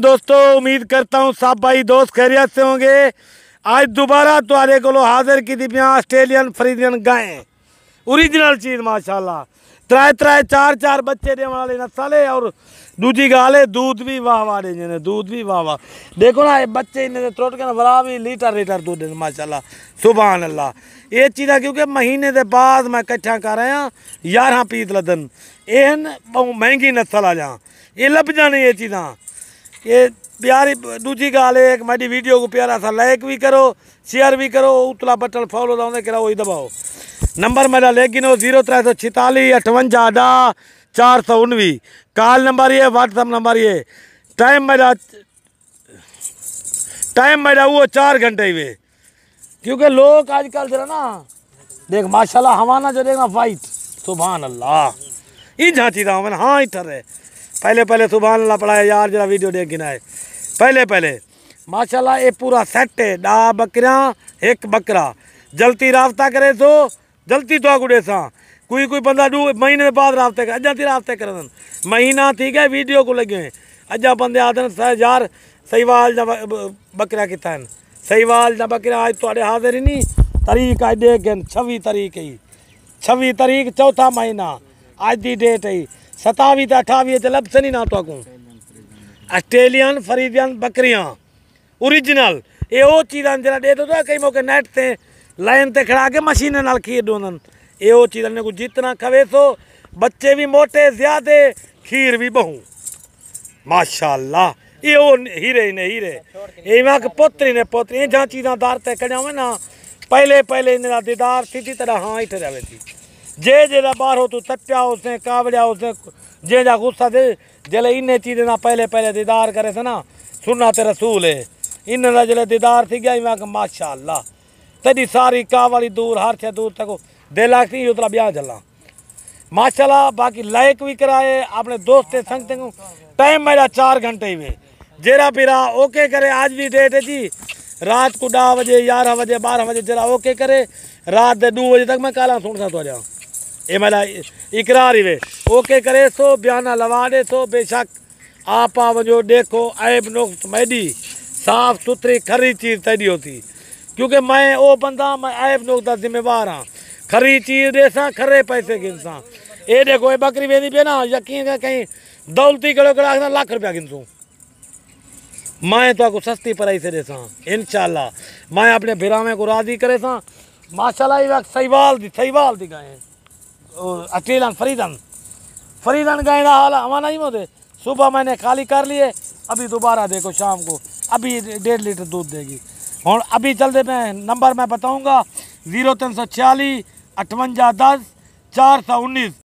दोस्तों उम्मीद करता हूँ सब भाई दोस्त खैरियत से होंगे। आज दोबारा तुआरे को हाजिर की थी ऑस्ट्रेलियन फ्रीजियन गायें ओरिजिनल चीज़ माशाल्लाह। त्रै त्रै चार चार बच्चे देने वाले नस्ल है और दूजी गाल है दूध भी वाह वाह दे दूध भी वाह वाह। देखो ना ये बच्चे इन्हें त्रोट के ना बड़ा भी लीटर दूध दे माशाल्लाह सुभान अल्लाह। ये चीज़ा क्योंकि महीने के बाद मैं कट्ठा कर रहा हूँ 11 पीस लदन एन बहुत महंगी नस्ल आ जा ये लभ जाने ये चीज़ा। ये प्यारी दूजी गाल है एक मेरी वीडियो को प्यारा सा लाइक भी करो शेयर भी करो उतला बटन फॉलो दाओ करा वही दबाओ। नंबर मेरा लेकिन 0346 58 419 कॉल नंबर ये व्हाट्सअप नंबर ये टाइम मेरा वो 4 घंटे ही वे क्योंकि लोग आजकल जरा ना देख माशाल्लाह हवाना जो देखना फाइट सुभान अल्लाह ये झांची था मैंने हाँ इधर है पहले सुभान अल्लाह पढ़ाया यार जरा वीडियो देख गिना है पहले माशाल्लाह ये पूरा सेट है डा बकरियाँ एक बकरा जल्दी रास्ता करे तो जल्दी तो गुड़े सा कोई बंदा 2 महीने बाद रास्ते कर अजा थी रास्ते कर महीना थी गया वीडियो को लगे अजा बंदे आते यार सहीवाल जा बकरिया कितना सहीवाल जा बकरिया आज तो हाजिर ही नहीं तारीख आज देख 26 तारीख चौथा महीना आज की डेट है 27 तो 28 लब से नहीं ना तो ऑस्ट्रेलियन फ्रीजियन बकरियाँ ओरिजिनल ये वो चीज़ा जरा दे दो कई मौके नेट से लाइन ते खड़ा के मशीन नाल खीर दोनन ये वो चीज़ को जितना खवे सो बच्चे भी मोटे ज्यादा खीर भी बहु माशाल्लाह ये वो हीरे ने हीरे ये वहाँ के पोतरी ने पोतरी ये जहाँ चीज़ा दार तय कर ना पहले इन्हें दीदार थी तरह हाँ इठे रहे थी जे बाहर हो तू तट्या उसने कावड़िया उसने जे जा गुस्सा दे जले इन्हें चीज़ें ना पहले दीदार करे थे ना सुनना ते रसूल है इन्हें जले दीदार थी गया वहाँ का माशाल्लाह तभी सारी कावड़ी दूर हर छे दूर तक दे लाखती उतला ब्याह चला माशाल्लाह। बाकी लाइक भी कराए अपने दोस्त संग टाइम मेरा 4 घंटे ही में जेरा पिरा ओके करे आज भी डेट है जी रात को 10 बजे 11 बजे 12 बजे जरा ओके करे रात दे 2 बजे तक मैं काला सुन सा तो जा ये मेरा इकरार ही वे ओके करे सो बयाना लवा दे सो बेशक आप वजो देखो ऐब नुक्स मैडी साफ सुथरी खरी चीज़ तैडी होती क्योंकि मैं वो बंदा मैं ऐब नुक्स का जिम्मेवार हाँ खरी चीज़ दे सा खरे पैसे गिनसा ये देखो ये बकरी वेदी पे ना यकीन है कहीं दौलती करो करा लाख रुपया गिनसूँ मैं तो आपको सस्ती प्राइस से दे सा इंशाल्लाह मैं अपने भिरामे को राजी करे सा माशाल्लाह ये वक्त सहीवाल दी गाय ऑस्ट्रेलियन फ्रीजियन गाय का हाल हमारा नहीं होते सुबह मैंने खाली कर लिए अभी दोबारा देखो शाम को अभी 1.5 लीटर दूध देगी। और अभी चलते मैं नंबर मैं बताऊंगा 0346 58 10 419